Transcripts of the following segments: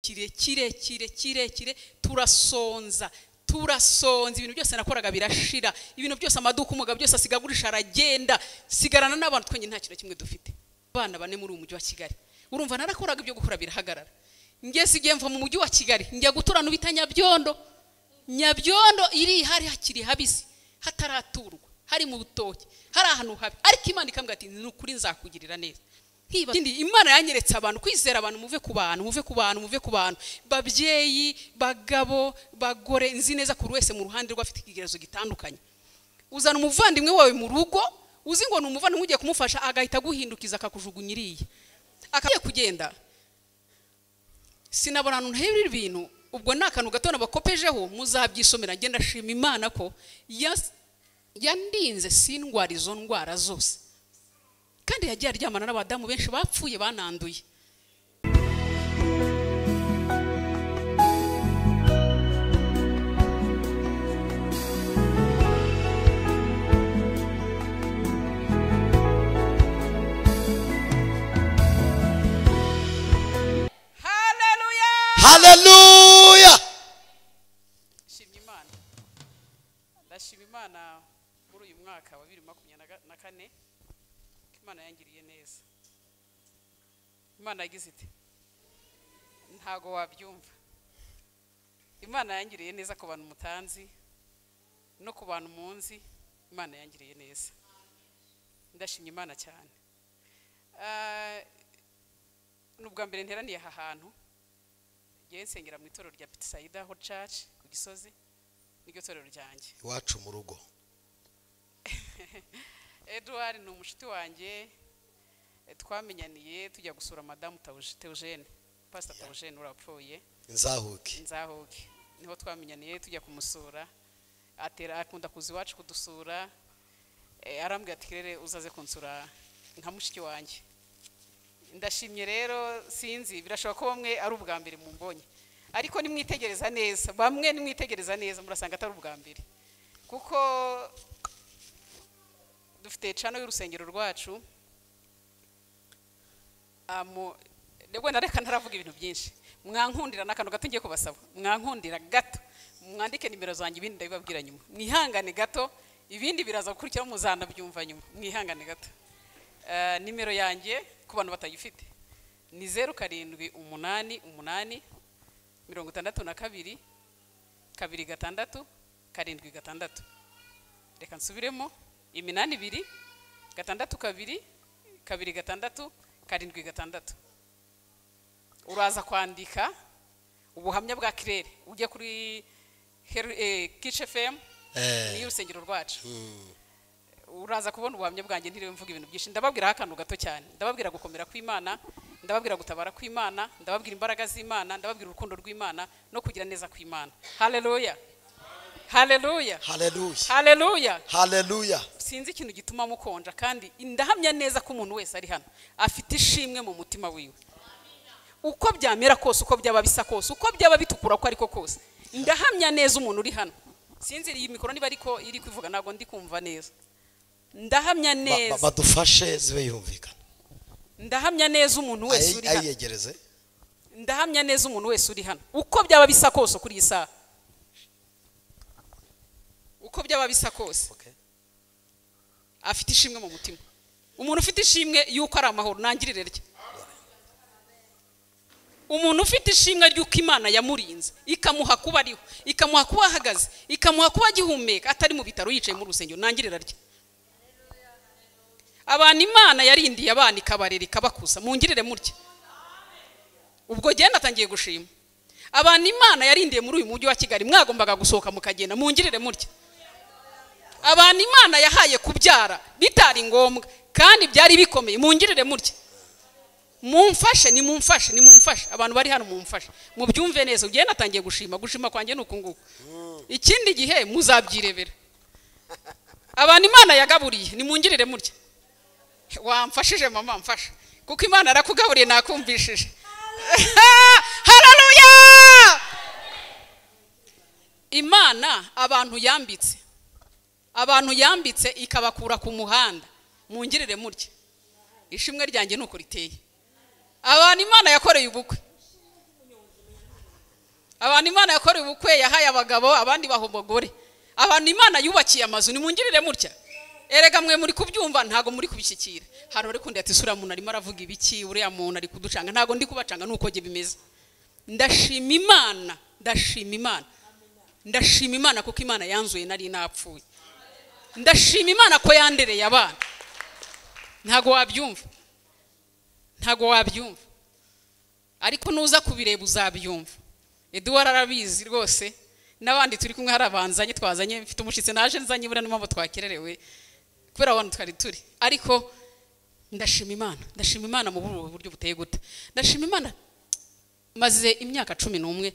kirekire turasonza ibintu byose nakoraga birashira, ibintu byose amaduka umugabo byose asigagurisha aragenda, sigarana n'abantu twenye nta kintu kimwe dufite. Abana bane muri umujyi wa Kigali, urumva narakoraga ibyo gukora birahagarara. Ngeze igihe mva mu mujyi wa Kigali njya guturana ubita Nyabyondo iri hari hakiri habisi, hataraturwa, hari mu butoki, hari ahantu habi, ariko Imana ikambwira ati nukuri nzakugirira neza. Ikindi Imana yanyeretse abantu, kwizera abantu, muve ku bantu, babyeyi, bagabo, bagore, nzi neza kuri wese mu ruhande rw'afite ikigerezo gitandukanye. Uzana umuvandimwe wawe mu rugo, uzi ngo n'umuvandimwe ugiye kumufasha agahita guhindukiza akakujugunyiriye, akagiye kugenda. Sinabona ntuhebira ibintu, ubwo nakantu gato nabakopejeho muzabyisomera. Ngenda shima Imana ko yandinze sindwara izo ndwara zose, kandi yagiye aryamana n'abadamu benshi bapfuye bananduye. Hallelujah. Ndashima Imana muri uyu mwaka wa 2024. Imana yangiriye neza. Imana yagize iti ntago wabyumva. Imana yangiriye neza ku bantu mutanzi no ku bantu munzi. Imana yangiriye neza, ndashimye Imana cyane. Nubwa mbere nteraniye aha hantu, ngiye nsengera mu itorero rya Petsaida Hot Church ku Gisozi, niryo torero ryanjye iwacu mu rugo. Edouard ni umushiti wanjye, twamenyaniye tujya gusura Madame Theogene, Pastor Theogene urapfuye, Nzahuke niho twamenyaniye tujya kumusura. Akunda kuza iwacu kudusura, arambwira ati rere uzaze kunsura nka mushiki wanjye. Ndashimye rero, sinzi birashoboka ko bamwe ari ubwa mbere mumbonye, ariko nimwitegereza neza, bamwe nimwitegereza neza murasanga atari ubwa mbere, kuko dufite channel y'urusengero rwacu. Ndebwe nareka ntaravuga ibintu byinshi, mwankundira nakantu gato ngiye kubasaba, mwankundira gato, mwandike nimero zanjye, ibindi ndabibabwira nyuma. Mwihangane gato, ibindi biraza gukurikira muzana byumva nyuma, mwihangane gato. Nimero yanjye ku bantu batayifite ni 0788 62 266 76. Reka nsubiremo, 82 62 266 76. Uraza kwandika ubuhamya bwa Kirere, ujye kuri Kish FM ni urusengero rwacu. Uraza kubona ubuhamya bwanjye, ntiriwe mvuga ibintu byinshi. Ndababwira akantu gato cyane, ndababwira gukomera kw'Imana, ndababwira gutabara kw'Imana, ndababwira imbaraga z'Imana, ndababwira urukundo rw'Imana no kugira neza kw'Imana. Haleluya, haleluya, haleluya, haleluya, haleluya. Sinzi ikintu gituma mukonja, kandi ndahamya neza ko umuntu wese ari hano afite ishimwe mu mutima wiwe. Uko byamera kose, uko byaba bisa kose, uko byaba bitukura ko ariko kose, ndahamya neza umuntu uri hano. Sinzi iyi mikoro niba ariko iri kwivuga, nago ndi kumva neza. Ndahamya neza, badufashe zibe yumvikana. Ndahamya neza umuntu wese uri hano, ayegereze. Ndahamya neza umuntu wese uri hano, uko byaba bisa kose kuri isa, uko byaba bisa kose, afite ishimwe mu mutima. Umuntu ufite ishimwe yuko ari amahoro, nangirire rye. Umuntu ufite ishimwe ry'uko Imana yamurinze, ikamuha kuba ariho, ikamuha kuba ahagaze, ikamuha kuba agihumeka, atari mu bitaro yicaye mu rusengero, nangirira rye. Abantu Imana yarindiye abana ikabarera ikabakuza, mungirire murye. Ubwo genda atangiye gushima. Abantu Imana yarindiye muri uyu mujyi wa Kigali, mwagombaga gusohoka mukagenda, mungirire murye. Abantu Imana yahaye kubyara bitari ngombwa kandi byari bikomeye, mungirire murye. Mumfashe, ni mumfashe, abantu bari hano mumfashe, mubyumve neza. Ugenda atangiye gushima kwanjye nuko nguko. Ikindi gihe muzabyirebera. Abantu Imana yagaburiye, ni mungirire murye. Wamfashije mama, mfasha, kuko Imana arakugaburiye nakumvishije. Haleluya! Imana abantu yambitse ikabakura ku muhanda, mungirire murye. Ishimwe ryanjye nuko riteye. Abantu Imana yakoreye ubukwe, abantu Imana yakoreye ubukwe yahaye abagabo abandi bahomogore. Abantu Imana yubakiye amazu nimungirire mutya. Erega mwe muri kubyumva ntago muri kubishyikira. Hano ari kundi ati sura muntu arimo aravuga ibiki uriya muntu ari kuducanga ntago ndi kubacanga nuko je bimeze. Ndashima Imana, ndashima Imana. Ndashima Imana kuko Imana yanzuye nari napfuye. Ndashima Imana ko yandereye abana. Ntago wabyumva. Ntago wabyumva. Ariko nuza kubireba uzabyumva. Edouard arabizi rwose. Nabandi turi kumwe harabanzanye twazanye mfite umushitse naje nzanye bura n'umambo twakererewe. Kubera abantu twari turi. Ariko ndashima Imana. Ndashima Imana mu buryo buteye gute. Ndashima Imana maze imyaka 11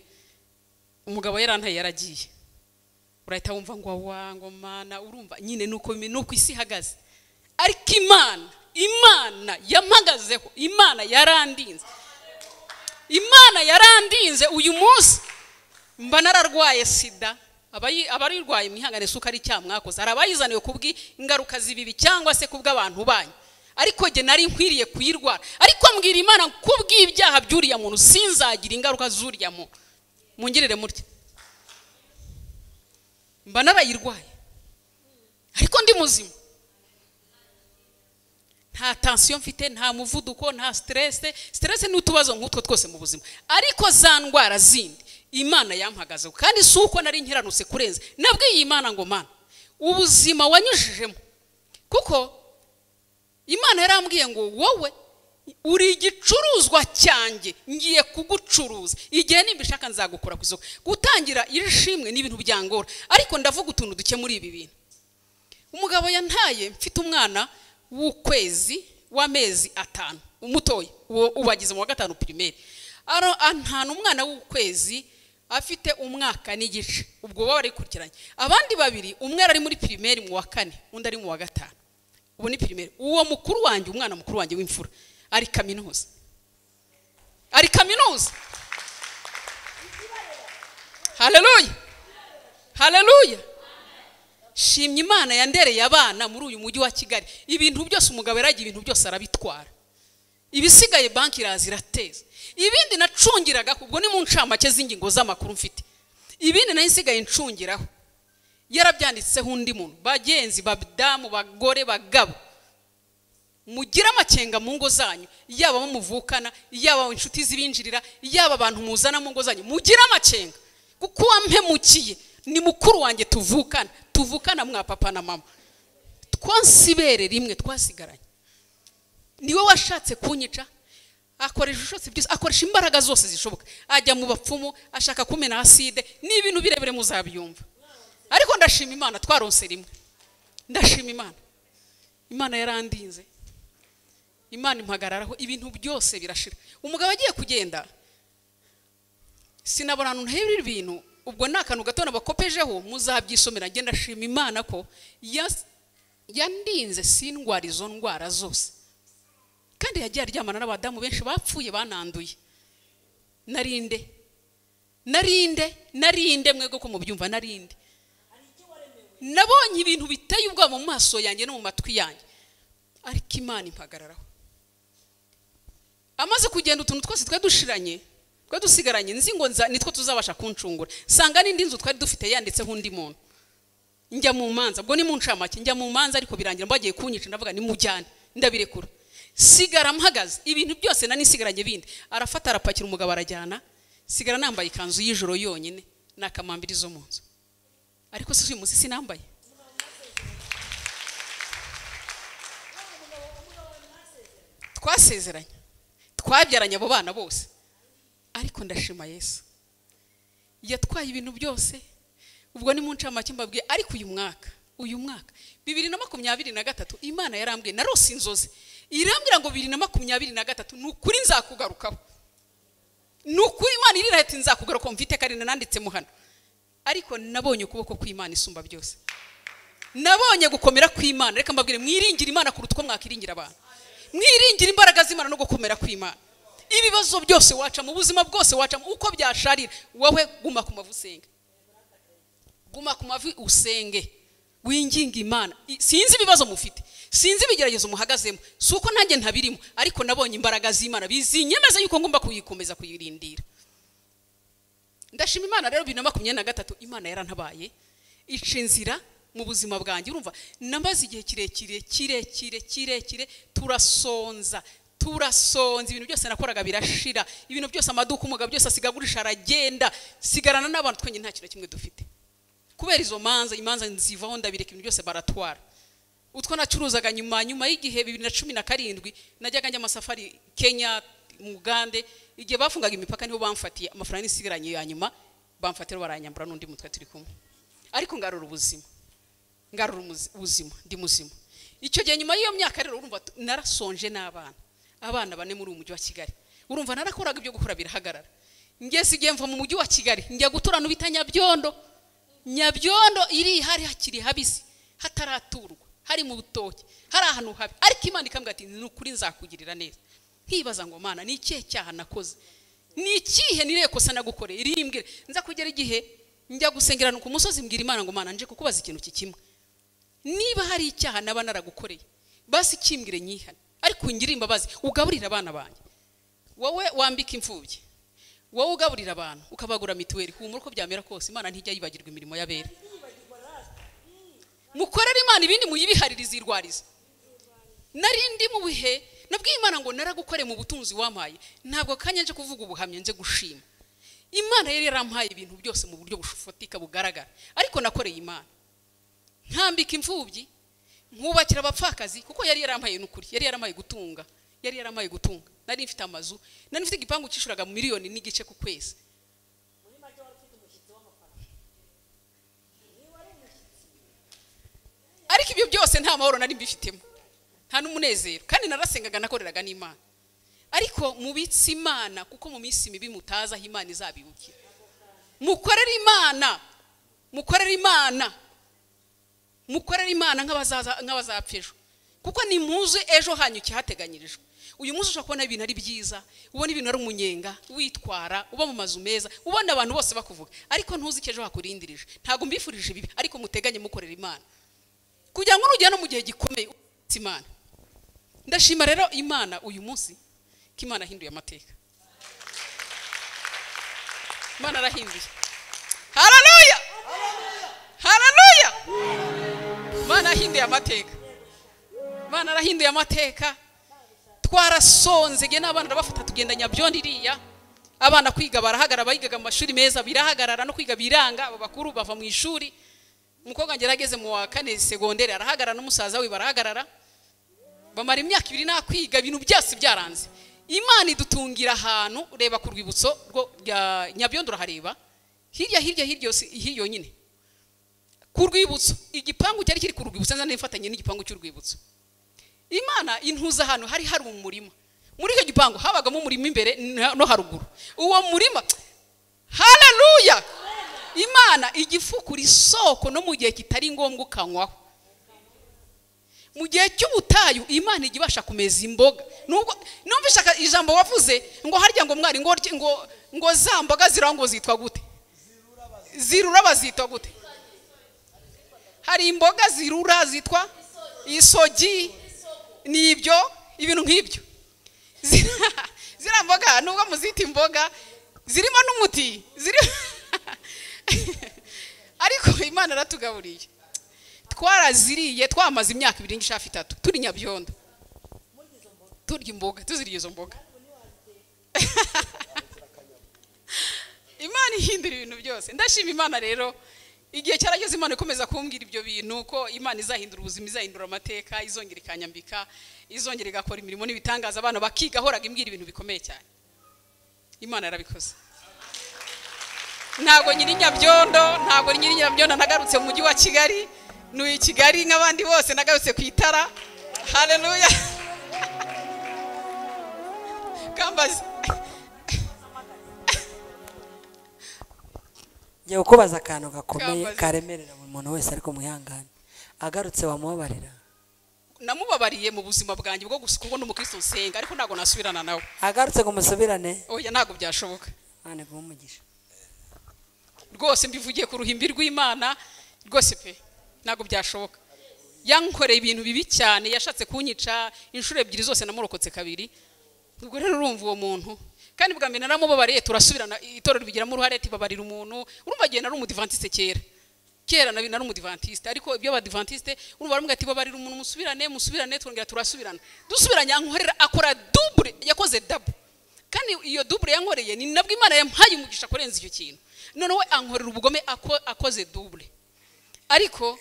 umugabo yarantaye yaragiye. Urahita wumva ngo Mana urumva nyine nuko isi hagaze. Ariko Imana yampagazeho. Imana yarandinze. Imana yarandinze uyu munsi mba nararwaye sida. Abarirwaye mwihangane suka ari cyamwakoze. Arabayizaniwe kubwi ingaruka zibibi cyangwa se kubw'abantu banyu. Ariko je nari nkwiriye kuyirwara. Ariko mbwira Imana kubw'ibyaha byuriya muntu sinzagira ingaruka zuriya muntu. Mungirire mutya. Mba narayirwaye. Ariko ndi muzima. Nta tension mfite, nta muvuduko, nta stress. Stress ni utubazo nk'utwo twose mu buzima. Ariko za ndwara zindi Imana yampagaze kandi suko nari nkiranutse kurenza. Nabwiye Imana ngo Mana ubuzima wanyujijemo. Kuko Imana yarambwiye ngo wowe uri igicuruzwa cyanjye ngiye kugucuruza. Igihe nimbishaka nzagukora ku isoko. Gutangira irishimwe n'ibintu byangora. Ariko ndavuga utuntu duke muri ibi bintu. Umugabo yantaye mfite umwana w'ukwezi w'amezi 5 umutoye ubagize mu wa 5 primaire. Antana umwana w'ukwezi afite umwaka n'igice. Ubwo baba barikurikiranye. Abandi babiri umwe ari muri primaire mu wa 4 undi ari mu wa 5. Ubu ni primaire. Uwo mukuru wanjye umwana mukuru wanjye w'imfura ari kaminuza. Ari kaminuza. Hallelujah. Hallelujah. Shimye Imana yandereye abana muri uyu mujyi wa Kigali. Ibintu byose umugabo yaragiye ibintu byose arabitwara. Ibisigaye banki irazirateza. Ibindi nacungiraga ubwo ni mu ncamake z'ingingo z'amakuru mfite. Ibindi nayisigaye ncungiraho. Yarabyanditseho undi muntu. Bagenzi babdamu bagore bagabo. Mugira amakenga mu ngo zanyu. Yaba muvukana, yaba inshuti zibinjirira, yaba abantu muzana mu ngo zanyu. Mugira amakenga. Kuko wampemukiye ni mukuru wanjye tuvukana mwa papa na mama. Twansibere rimwe twasigaranye. Niwe washatse kunyica. Akoresha ushotse byose, akoresha imbaraga zose zishoboka. Ajya mu bapfumu, ashaka kumena acide, ni ibintu birebere muzabyumva. Ariko ndashima Imana twaronse rimwe. Ndashima Imana. Imana yarandinze. Imana impagararaho ibintu byose birashira. Umugabo agiye kugenda sinabona ntuhebira ibintu. Ubwo nakanu gato nabakopejeho muzabyisomera. Ngenda ndashima Imana ko yandinze sindwara izo ndwara zose. Kandi yagiye aryamana n'abadamu benshi bapfuye bananduye. Narinde mwego ko mubyumva narinde. Nabonye ibintu biteye ubwoba mu maso yanjye no mu matwi yanjye. Ariko Imana impagararaho. Amaze kugenda utuntu twose twadushiranye, twadusigaranye nzingo nitwo tuzabasha kuncungura. Sanga n'indi nzu twari dufite yanditseho undi muntu. Njya mu manza, ubwo ni mu ncamake njya mu manza ariko birangira mbagiye kunyica ndavuga ni mujyane ndabirekura. Sigara mpagaze ibintu byose nani sigaranye bindi. Arafata arapakira umugabo arajyana. Sigara nambaye ikanzu y'ijoro yonyine nakamambiri zo munzu. Ariko si uyu munsi sinambaye. Twasezeranye. Twabyaranye abo bana bose. Ariko ndashima Yesu. Yatwaye ibintu byose. Ubwo ni mu ncamake mbabwiye ariko uyu mwaka 2023 Imana yarambwiye narose inzozi. Irambwira ngo 2023 nukuri nzakugarukaho. Nukuri Imana irira ati nzakugaruka mfite karina nanditse mu hano. Ariko nabonye ukuboko kw'Imana isumba byose. Nabonye gukomera kw'Imana. Reka mbabwire mwiringira Imana kuruta uko mwakiringira abantu. Mwiringira imbaraga z'Imana no gukomera kw'Imana. Ibibazo byose waca mu buzima bwose waca uko byasharira wowe guma ku mavu usenge. Guma ku mavu usenge. Winginga Imana. Sinzi ibibazo mufite. Sinzi bigeragezo muhagazemo. Suko nanjye ntabirimo ariko nabonye imbaraga z'Imana bizinyemeza yuko ngomba kuyikomeza kuyirindira. ndashima Imana rero 2023 Imana yarantabaye ica inzira mu buzima bwanjye. Urumva namaze igihe kirekire turasonza ibintu byose nakoraga birashira, ibintu byose amaduka umugabo byose asigagurisha aragenda, sigarana n'abantu twenye nta kintu kimwe dufite. Kubera izo imanza nzivaho ndabireka ibintu byose baratwara. Utwo nacuruzaga nyuma y'igihe 2017 najyaga njya amasafari Kenya, Mugande, igihe bafungaga imipaka niho bamfatiye amafaranga nisigaranye ya nyuma, bamfatira baranyambura n'undi mutwe turi kumwe. Ariko ngarura ubuzima ndi muzima. Icyo gihe nyuma y'iyo myaka rero urumva narasonje abana bane muri umujyi wa Kigali. Urumva narakoraga ibyo gukora birahagarara. Ngeze igihe mva mu mujyi wa Kigali njya gutura no bita Nyabyondo iri hari hakiri habisi hataraturwa, hari mu butoki, hari ahantu habi. Ariko Imana ikambwira ati n'ukuri nzakugirira neza. Nkibaza ngo Mana ni ikihe cyaha nakoze, ni ikihe nirekosa nagukoreye, irimbwire nza kugera igihe njya gusengerana ku musozi mbwira Imana ngo Mana nje kukubaza ikintu kimwe, niba hari icyaha naba naragukoreye basi kimbwire nyihane, ariko ngire imbabazi ugaburira abana banjye. Wowe wambika imfubyi, wowe ugaburira abantu ukabagura mituweli, humura uko byamera kose Imana ntijya yibagirwa imirimo y'abera. Mukorera Imana ibindi muyibihaririza irwariza. Narindi mu bihe nabwiye Imana ngo naragukore mu butunzi wampaye, ntabwo kanya nje kuvuga ubuhamya nje gushima. Imana yari yarampaye ibintu byose mu buryo bushofotika bugaragara, ariko nakoreye Imana. Nkambika imfubyi, nkubakira abapfakazi kuko yari yarampaye n'ukuri, yari yaramaye gutunga. Nari mfite amazu, nari mfite igipangu cyishuraga miliyoni n'igice ku kwezi. Ariko ibyo byose nta mahoro nari mbifitemo, nta n'umunezero, kandi narasengaga nakoreraga n'Imana. Ariko mubitse Imana kuko mu minsi mibi mutaza aho Imana izabibukira. Mukorera Imana nk'abazapfa ejo, kuko ni muze ejo hanyu cyahateganyirijwe. Uyu munsi ushobora kubona ibintu ari byiza, ubona ibintu ari umunyenga, witwara, uba mu mazu meza, ubona abantu bose bakuvuga, ariko ntuzi icyo ejo hakurindirije. Ntago mbifurije ibibi, ariko muteganye mukorera Imana kugira ngo nujya no mu gihe gikomeye Imana. Ndashima rero Imana uyu munsi ko Imana ahinduye amateka. Imana arahinduye. Haleluya! Imana ahinduye amateka. Twarasonze nge n'abana ndabafata tugenda Nyabyondo iriya, abana kwiga barahagarara, bayigaga mu mashuri meza birahagarara, no kwiga biranga, abakuru bava mu ishuri. Umukobwa ngerageze mu wa 4 segondere arahagarara, n'umusaza we barahagarara, bamara imyaka 2 nakwiga, ibintu byose byaranze. Imana idutungira ahantu, ureba ku rwibutso rwo Nyabyondo urahareba, hirya nyine ku rwibutso, igipangu cyari kiri ku rwibutso, nza nifatanye n'igipangu cy'urwibutso. Imana intuza ahantu hari umurima, muri icyo gipangu habagamo umurima imbere no haruguru. Uwo murima, haleluya, Imana igifukura isoko no mu gihe kitari ngombwa ukanywaho. Mu gihe cy'ubutayu Imana igibasha kumeza imboga. Nubwo numvishaka ijambo wavuze ngo harya ngo mwari ngo za mboga zirango zitwa gute? Zirura bazitwa gute? Hari imboga zirura zitwa isogi, nibyo ibintu nk'ibyo. Zira mboga nubwo muzita imboga zirimo n'umuti ariko Imana ratugaburiye. Twaraziriye, twamaze imyaka 2 ngishafi 3 turi Nyabyondo, turya imboga, tuziriye izo mboga. Imana ihindura ibintu byose. Ndashima Imana rero, igihe cyarageze Imana ikomeza kumbwira ibyo bintu ko Imana izahindura ubuzima, izahindura amateka, izongera ikanyambika, izongera igakora imirimo n'ibitangaza, abana bakiga horaga imbwira ibintu bikomeye cyane. Imana yarabikoze. Ntago nyiri Nyabyondo, nagarutse mu mujyi wa Kigali, nuyi Kigali nk'abandi bose, nagarutse ku itara. Haleluya. Kambazi Ngiye kubaza akantu gakomeye karemerera buri muntu wese, ariko muyangane. Agarutse wamubabarira? Namubabariye mu buzima bwanjye bwo gusukuko n'umukristo nsenga, ariko ntago nasubirana nawe. Agarutse ngo musubirane? Oya, ntago byashoboka. Ane gumugisha. Rwose mbivugiye ku ruhimbi rw'Imana, rwose pe ntago byashoboka. Yankoreye ibintu bibi cyane, yashatse kunyica inshuro 2 zose, namurokotse 2. Ubwo rero urumva uwo muntu kandi bwa mbere naramubabariye turasubirana itorero bigiramo uruhare tibabarira umuntu urumva agenda ari umudivantiste kera nabi nari umudivantiste ariko ibyo abadivantiste urumva baramubwira ati babarira umuntu musubirane twongera turasubirana dusubiranya ankorera akora double yakoze double kandi iyo double yankoreye ni nabwo Imana yampaye umugisha kurenza icyo kintu none we ankorera ubugome akoze double ariko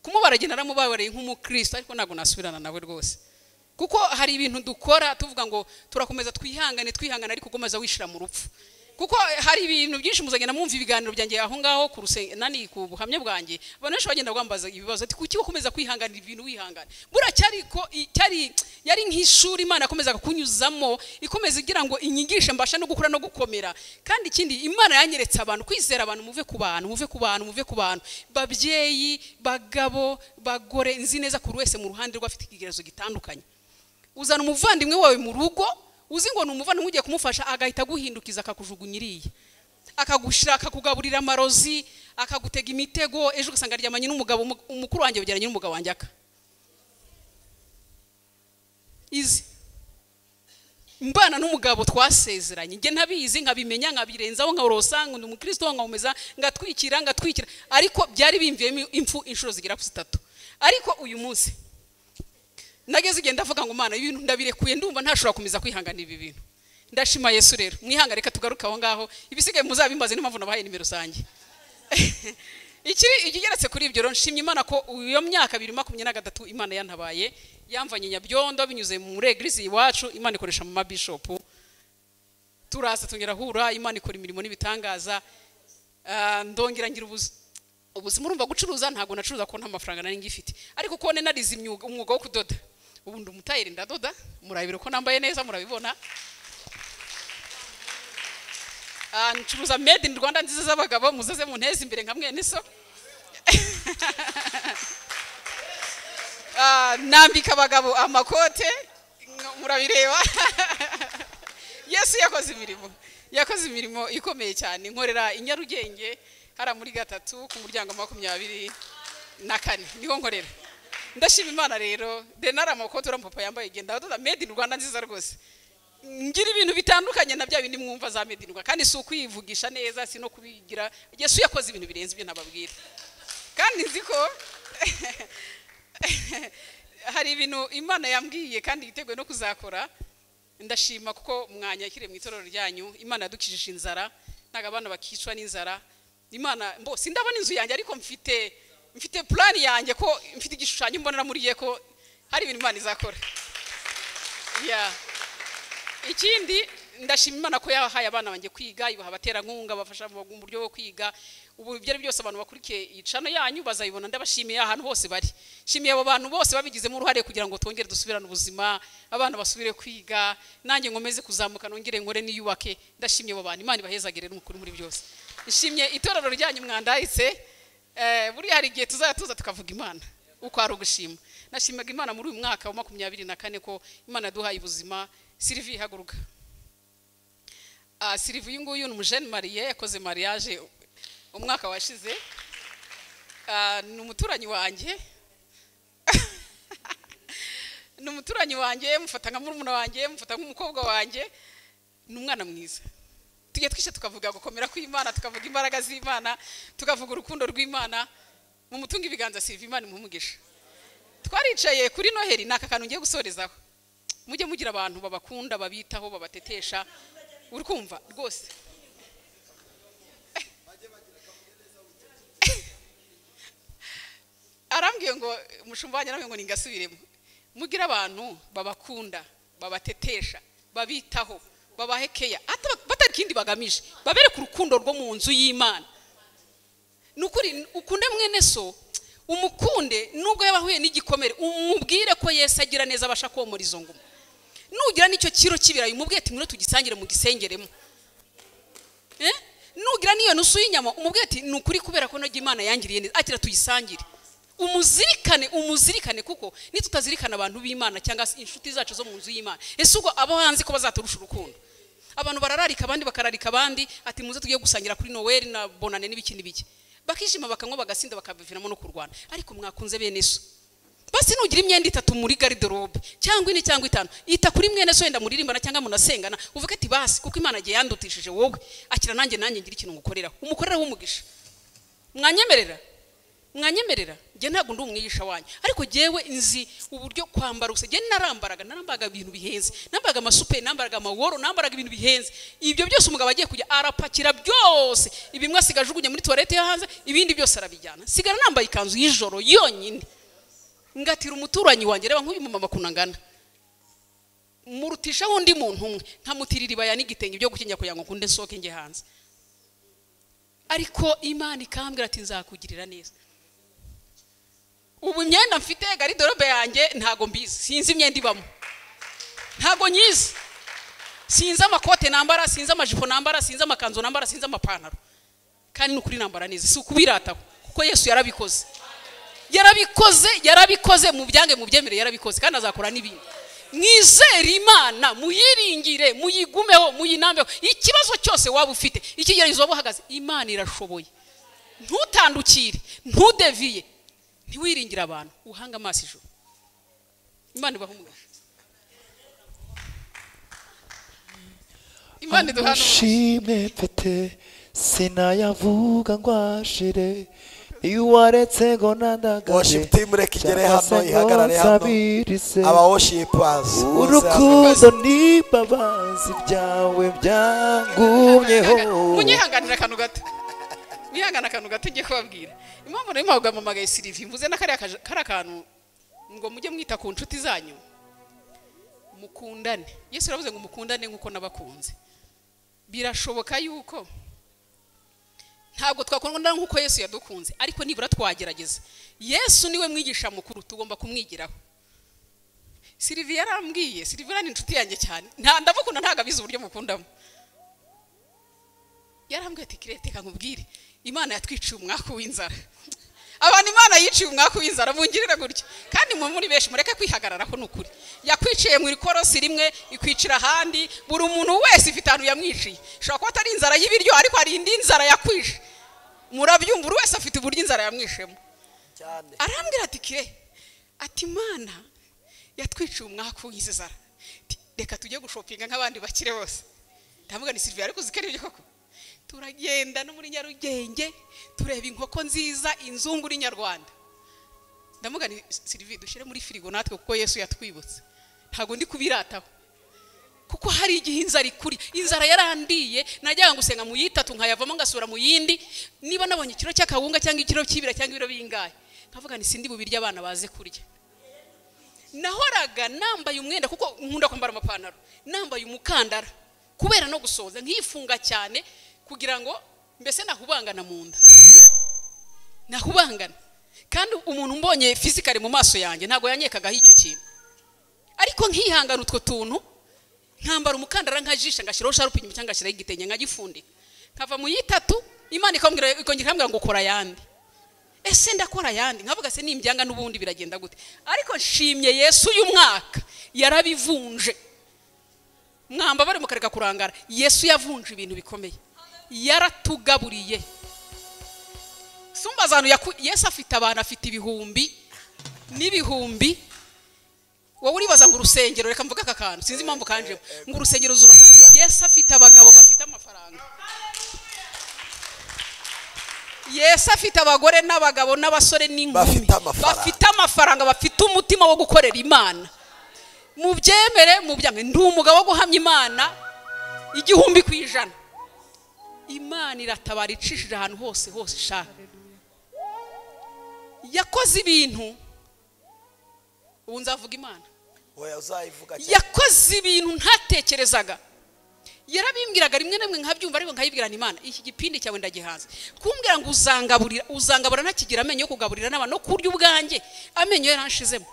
kumubaragena naramubabariye nk'umukristo ariko ntago nasubirana nawe rwose kuko hari ibintu dukora tuvuga ngo turakomeza twihangane ariko ugomeza wishira mu rupfu kuko hari ibintu byinshi muzagenda mwumva ibiganiro byanjye aho ngaho ku buhamya bwanjye abantu benshi bagenda bwambaza ibibazo ati kuki ukomeza kwihanganira ibintu wihangane yari nk'ishuri Imana akomeza kunyuzamo ikomeza igira ngo inyigishe mbasha no gukura no gukomera kandi ikindi Imana yanyeretse abantu kwizera abantu muve ku bantu babyeyi bagabo bagore nzi neza kuri wese mu ruhande rw'afite ikigerezo gitandukanye uzana umuvandimwe wawe mu rugo uzi ngo ni umuvandimwe ugiye kumufasha agahita guhindukiza akakujugunyiriye akagushira akakugaburira amarozi akagutega imitego ejo ugasanga aryamanye n'umugabo umukuru wanjye bijyanye n'umugabo wanjye izi mbana n'umugabo twasezeranye nge ntabizi nkabimenya nkabirenzaho nkaworosa ngo ndi umukristo nkamumeza ngatwikira ariko byari bimviyemo impfu inshuro zigera ku 3 ariko uyu munsi nageze igenda avuga ngo Mana ibintu ndabirekuye ndumva ntashobora kumeza kwihanganira ibi bintu ndashima Yesu rero mwihanga reka tugaruka aho ngaho ibisigaye muzabimbaze n'impamvu nabahaye nimero zanjye ikigeretse kuri ibyo rero nshimye Imana ko iyo myaka 2023 Imana yantabaye yamvanye Nyabyondo binyuze mu eglise iwacu Imana ikoresha mu mabishop turasa tongera hura Imana ikora imirimo n'ibitangaza ndongera ngira ubuzima urumva gucuruza ntago nacuruza ko nta mafaranga nari ngifite ariko ko narize umwuga wo kudoda ubu ndi umutayeri ndadoda murabire ko nambaye neza murabibona ncuruza made in Rwanda nziza z'abagabo muzaze mu ntezi imbere nka mwene so nambika abagabo amakote murabireba Yesu yakoze imirimo ikomeye cyane nkorera inyarugenge hara muri 3 ku muryango 24 niho nkorera ndashima Imana rero denara amakote urampapa yambaye genda doda made in Rwanda nziza rwose ngira ibintu bitandukanye na bya bindi mwumva za made in Rwanda kandi si ukwivugisha neza si no kubigira Yesu yakoze ibintu birenze ibyo nababwira kandi nziko hari ibintu Imana yambwiye kandi yiteguye no kuzakora ndashima kuko mwanya yakire mu itorero ryanyu Imana yadukijije inzara naga abana bakicwa n'inzara Imana sindabona inzu yanjye ariko mfite plan yanjye ko mfite igishushanyo mbonera muriye ko hari ibintu Imana izakora ikindi ndashima Imana ko yahaye abana banjye kwiga ibaha abaterankunga bafasha mu buryo bwo kwiga ubu ibyo byose abantu bakurikiye icano yanyu bazayibona ndabashimiye ahantu hose bari shimiye abo bantu bose babigizemo uruhare kugira ngo tongere dusubirane ubuzima abana basubire kwiga nanjye ngomeze kuzamuka nongere nkore niyubake ndashimiye abo bantu Imana ibahezagire n'umukuru muri byose ishimye itorero ryanyu mwandahitse buri hari igihe tuzatuza tukavuga Imana uko ari ugushima nashimaga Imana muri uyu mwaka wa 24 ko Imana yaduhaye ubuzima Sylvie haguruka Sylvie nguyu ni umujene Marie yakoze mariage umwaka washize ni umuturanyi wanjye mufata nka murumuna wanjye mufata nk'umukobwa wanjye ni umwana mwiza tujye twishe tukavuga gukomera kw'Imana tukavuga imbaraga z'Imana tukavuga urukundo rw'Imana mu mutunga ibiganza Sylvie Imana impumugisha twaricaye kuri Noheli naka kantu ngiye gusorezaho mujye mugira abantu babakunda babitaho babatetesha uri kumva rwose arambwiye ngo umushumba wanjye ngo ningasubiremo mugira abantu babakunda babatetesha babitaho babahekeya batari kindi bagamije babere ku rukundo rwo mu nzu y'Imana nukuri ukunde mwene so umukunde nubwo yabahuye n'igikomere umubwire ko Yesu agira neza abasha komora izo nguma nugira nicyo kiro kibirayi umubwiye ati ngwino tugisangire mu gisengeremo nugira niyo nusu y'inyama umubwiye ati nukuri kubera ko noge Imana yangiriye neza atira tuyisangire umuzirikane kuko nitutazirikana abantu b'Imana cyangwa inshuti zacu zo mu nzu y'Imana ese ubwo abo hanze ko bazaturusha urukundo abantu barararika abandi bakararika abandi ati muze tugiye gusangira kuri Noel na bonane n'ibikindi biki bakishima bakanywa bagasinda bakabiviramo no kurwana ariko mwakunze bene so basi nugira imyenda 3 muri garderobe cyangwa 4 cyangwa 5 ita kuri mwene so yenda muririmbana cyangwa munasengana uvuga ati basi kuko Imana agiye yandutishije wowe akira nanjye ngira ikintu ngukorera umukorera w'umugisha mwanyemerera nge ntago ndi umwigisha wanyu ariko jewe nzi uburyo kwambara use je narambaraga ibintu bihenze nambaraga amasupe nambaraga amaworo nambaraga ibintu bihenze ibyo byose umugabo agiye kujya arapakira byose ibimwe asigajugunya muri toilette yo hanze ibindi byose arabijyana sigara nambaye ikanzu y'ijoro yonyine ngatira umuturanyi wanjye reba nk'uyu mama kunangana murutisha undi muntu umwe nkamutirira ibaya n'igitenge byo gukinya kugira ngo kunde nsoke nge hanze ariko Imana ikambwira ati nzakugirira neza ubu myenda mfite garderobe yanjye ntago mbizi sinzi imyenda ibamo ntago nyizi sinzi amakote nambara sinzi amajipo nambara sinzi amakanzu nambara sinzi amapantaro kandi nukuri nambara neza si ukubirata kuko Yesu yarabikoze mu byange mu byemere yarabikoze kandi azakora n'ibindi mwizere Imana muyiringire muyigumeho muyinambeho ikibazo cyose waba ufite ikigeragezo waba uhagaze Imana irashoboye ntutandukire ntudeviye ntiwiringira abantu uhanga amaso ijuru Imana ibahumugisha Imana iduhana ushimwe pete sinayavuga ngo ashire iwaretse ngo nandagaje worship team rekigere hano ihagarare hano aba worshipers urukundo nibabazi byawe byangumyeho munyihanganira akantu gato nihangana akantu gato ngiye kubabwira impamvu nayo mpamagaye Sylvie mvuze na kari akantu ngo mujye mwita ku nshuti zanyu mukundane Yesu yaravuze ngo mukundane nkuko nabakunze birashoboka yuko ntabwo twakundana nkuko Yesu yadukunze ariko nibura twagerageza Yesu niwe mwigisha mukuru tugomba kumwigiraho Sylvie yarambwiye Sylvie ni inshuti yanjye cyane ndavukunda ntaga biza uburyo mukundamo yarambwiye ati kirete kankubwire Imana yatwiciye umwaka w'inzara abantu Imana yiciye umwaka w'inzara mungirira gutyo kandi muri benshi mureke kwihagarara ko nukuri yakwiciye mu ikorosi rimwe ikwicira handi buri umuntu wese ifite ahantu yamwiciye shaka ko atari inzara y'ibiryo ariko hari indi nzara yakwishe murabyumva buri wese afite uburyo inzara yamwishemo cyane arambwira ati kire ati Imana yatwiciye umwaka w'inzara reka tujye gushopinga nk'abandi bakire bose ndavuga ni Sylvie ariko zikere ibyo koko turagenda no muri Nyarugenge tureba inkoko nziza inzunguri nyarwanda ndamuga ni Sylvie dushire muri firigo natwe kuko Yesu yatwibutse ntago ndi kubirataho kuko hari igihe inzara yarandiye najyaga gusenga mu yitatu nkayavamo ngasura mu yindi niba nabonye ikiro cy'akawunga cyangwa ikiro cy'ibira cyangwa ibiro bingahe nkavuga ni sindi bubirya abana baze kurya nahoraga nambaye umwenda kuko nkunda kwambara amapantaro nambaye umukandara kubera no gusoza nkifunga cyane kugira ngo mbese nahubangana mu nda nahubangana kandi umuntu mbonye physically mu maso yanjye ntago yanyekagaho icyo kintu ariko nkihangana utwo tuntu nkambara umukandara nkajisha ngashiraho sharupe inyuma cyangwa ngashiraho igitenge nkagifundika nkava mu yitatu Imana ikongera ngo kora yandi ese ndakora yandi nkavuga se nimbyanga n'ubundi biragenda gute ariko nshimye Yesu uyu mwaka yarabivunje mwamba bari mukareka kurangara Yesu yavunje ibintu bikomeye yaratugaburiye sumba zanu Yesu afite abantu afite ibihumbi n'ibihumbi wowe uribaza ngo urusengero reka mvuga aka kantu sinzi impamvu kanje ngo urusengero zuba Yesu afite abagabo bafite amafaranga Yesu afite abagore n'abagabo n'abasore n'inkumi bafite amafaranga bafite umutima wo gukorera Imana mu byemere ndi umugabo wo guhamya Imana 100%. Imana iratabara icishije ahantu hose shaka yakoze ibintu ubu nzavuga Imana yakoze ibintu ntatekerezaga yarabimbwiraga rimwe namwe nkabyumva ariko nkayibwirana Imana iki gipindi cyawe ndagihanze kumbwira ngo uzangabura ntakigira amenyo yo kugaburira n'abantu no kurya ubwanjye amenyo yaranshizemo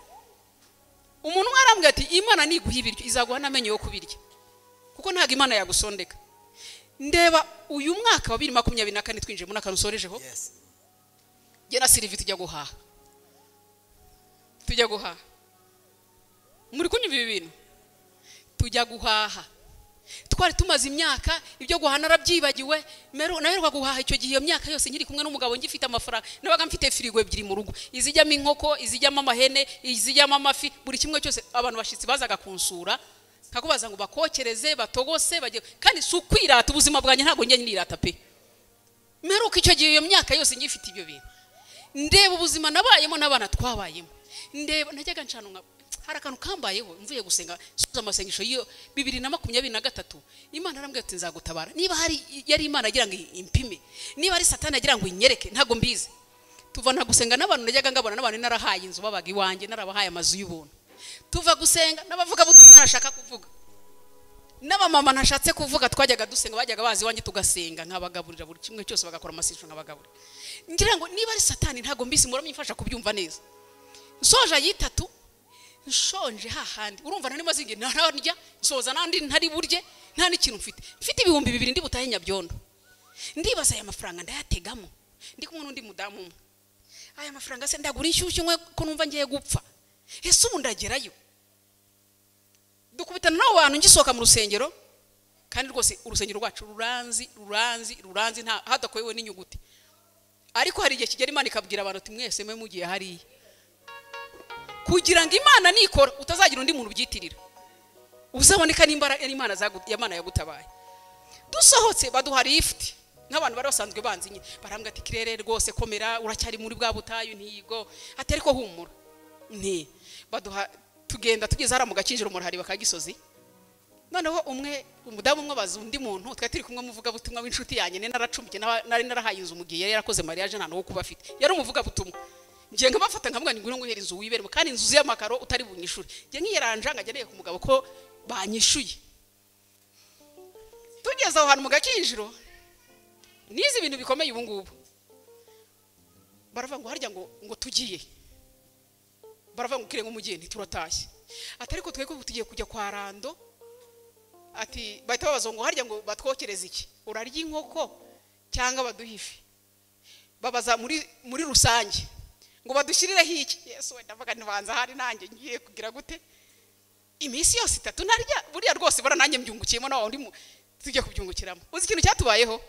umuntu arambwira ati Imana niguha ibiryo izaguha n'amenyo yo kubirya kuko ntago Imana yagusondeka ndeba uyu mwaka wa 2024 twinje mu nakanu sorejeho je na Sylvie tujya guhaha muri kunyumva ibintu tujya guhaha twari tumaze imyaka ibyo guhana arabyibagiwe naheruka guhaha icyo gihe iyo myaka yose nkiri kumwe n'umugabo ngifite amafaranga nabaga mfite firigo ebyiri mu rugo izijyamo inkoko izijyamo amahene izijyamo amafi buri kimwe cyose abantu bashitsi bazaga kunsura nkakubaza ngo bakokereze batogose bagiye kandi si ukwirata ubuzima bwanjye ntabwo njye nirata pe meruka icyo gihe iyo myaka yose ngifite ibyo bintu ndeba ubuzima nabayemo n'abana twabayemo ndeba najyaga ncana hari akantu kambayeho mvuye gusenga suza amasengesho iyo 2023 Imana arambwiye ati nzagutabara niba hari yari Imana agira ngo impime niba ari Satani agira ngo inyereke ntago mbizi tuva na gusenga n'abantu najyaga ngabona n'abantu narahaye inzu babaga iwanjye narabahaye amazu y'ubuntu tuva gusenga n'abavuga butumwa nashaka kuvuga n'abamama nashatse kuvuga twajyaga dusenga bajyaga bazi iwanjye tugasenga nkabagaburira buri kimwe cyose bagakora amasisho nkabagaburira ngira ngo niba ari Satani ntago mbizi muramyifasha kubyumva neza nsoje yitatu nshonje hahandi urumva nani mazinge nararya nsoza nandi ntari burye nta n'ikintu mfite ibihumbi 2 ndi butahe Nyabyondo ndibaza aya mafaranga ndayategamo ndi kumwe n'undi mudamu umwe aya mafaranga se ndagura inshyushyu mwe ko numva ngiye gupfa ese ubu ndagerayo dukubitana nawo bantu ngisoka mu rusengero kandi rwose urusengero rwacu ruranzi nta hadakoyewe n'inyuguti ariko hari igihe kigera Imana ikabwira abantu ati mwese mwe mugiye hariya kugira ngo Imana nikora utazagira undi muntu ubyitirira uzaboneka n'imbara Imana yagutabaye dusohotse baduha lift nk'abantu bari basanzwe banzi nyine barambwa ati kirere rwose komera uracyari muri bwa butayu ntigo ati ariko humura nti baduha tugenda tugeze hara mu gakinjiro mu hari bakagisozi noneho umudamu umwe baza undi muntu twari turi kumwe muvuga butumwa w'inshuti yanjye naracumbye nari narahaye inzu mugiye yarakoze mariage nta no kuba afite yari umuvuga butumwa ngiye nkabafata nkamwe ngo nguhere inzu wiberemo kandi inzu y'amakaro utari bunyishuri ngiye nkiyeranja ngageneye ku mugabo ko banyishuye tugeze aho hantu mu gakinjiro nizi ibintu bikomeye ubu ngubu baravuga ngo harya ngo tugiye baravuga ngo kire ngo mugiye ntiturotashye atari ko tweko tugiye kujya kwa Rando ati bahita babaza ngo harya ngo batwokereza iki urarya inkoko cyangwa baduhifi babaza muri rusange ngo badushyirireho iki Yesu we ndavuga ntibanza hari nanjye ngiye kugira gute iminsi yose 3 narya buriya rwose bara nanjye mbyungukiyemo nawo ndi tujye kubyungukiramo uzi ikintu cyatubayeho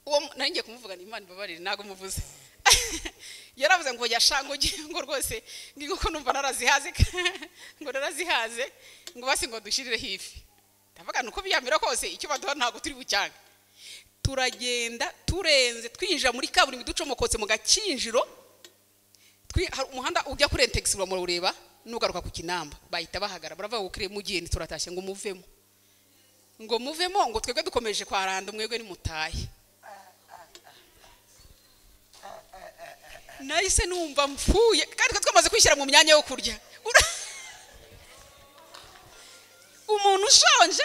uwo naringiye kumuvuga ni Imana babarire nago muvuze yaravuze ngo yashango ngo rwose ngiko numva narazihaze ngo narazihaze ngo basi ngo dushirire hifi ndavuga nuko biyamira kose icyo baduha ntago turi bucyanga turagenda turenze twinjira muri kaburimbo ducomokotse mu gakinjiro umuhanda ujya kuri Entex mu ureba nugaruka ku Kinamba bahita bahagara baravuga ngo kire mugende turatashye ngo muvemo ngo twebwe dukomeje kwa Rando mwebwe ni mutahe nahise numva mfuye kandi twamaze kwishyira mu myanya yo kurya umuntu ushonje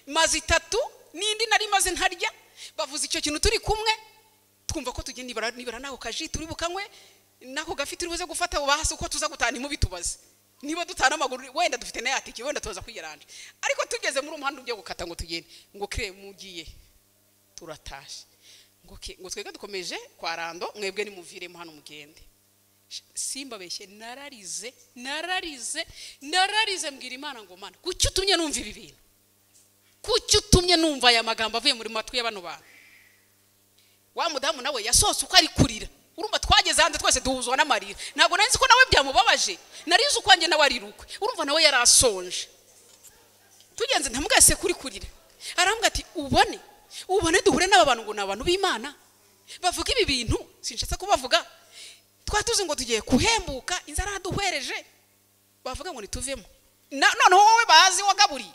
mazi 3 nindi nari maze ntarya bavuze icyo kintu turi kumwe twumva ko tugenda nibara naho kaji turi bukanywe nako gafite uribuze gufata ubahasi uko tuza gutana imubitubaze niba dutana amaguru wenda dufite na yatiki wenda tuza kwiyaranje ariko tugeze muri umuhanda ujye gukata ngo tugende ngo kire mugiye turatashe ngo twege dukomeje kwa Rando mwebwe ni muviremo hano mugende simba beshe nararize mbwira Imana ngo Mana kuki utumye numva ibi bintu kuki utumye numva aya magambo avuye muri matwi y'abano bantu wa mudamu nawe yasose uko ari kurira urumva twageze hanze twese duhuzwa n'amarira ntabwo nari nzi ko nawe byamubabaje narize uko anjye nawe arirukwe urumva nawe yarasonje tugenze ntamugase kuri kurira arambwa ati ubone duhure n'abantu ngo nabantu b'Imana bavuga ibi bintu sinshatse kubavuga twatuze ngo tugiye kuhembuka inzara duhwereje bavuga ngo nituvemo none wowe bazi wagaburi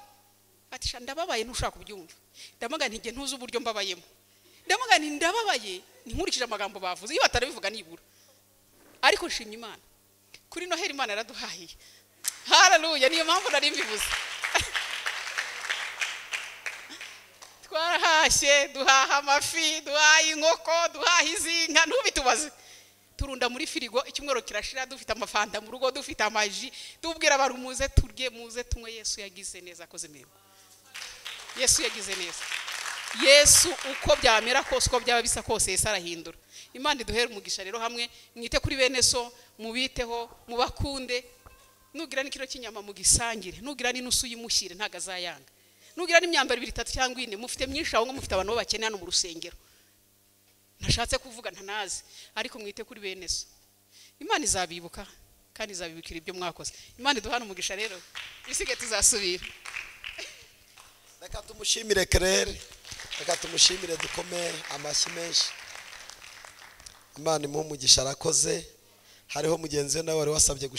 ati sha ndababaye ntushaka kubyumva ndamuga ntige ntuzi uburyo mbabayemo ndamuga ni ndababaye ninkurikije amagambo bavuze iyo batarabivuga nibura ariko nshimye Imana kuri Noheli Imana yaraduhahiye haleluya niyo mpamvu nari mbivuze twarahashye duhaha amafi duhaha inkoko duhaha izinka ntubitubaze turunda muri firigo icyumwero kirashira dufite amafanta mu rugo dufite amaji tubwira abantu muze turye muze tumwe Yesu yagize neza akoze memo Yesu yagize neza Yesu uko byamera kose uko byaba bisa kose Yesu arahindura Imana iduhere umugisha rero hamwe mwite kuri bene so mubiteho mubakunde nugira n'ikiro cy'inyama mugisangire nugira n'inusu yimushyire ntaga azayanga nugira n'imyambaro 2 3 cyangwa 4 mufite myinshi aho ngo mufite abantu bakeneye hano mu rusengero nashatse kuvuga ntanazi ariko mwite kuri bene so Imana izabibuka kandi izabibukira ibyo mwakoze Imana duhana umugisha rero bisige tuzasubira reka tumushimire Claire reka tumushimire dukome amashyi menshi Imana imuhe umugisha arakoze hariho mugenzi we nawe wari wasabye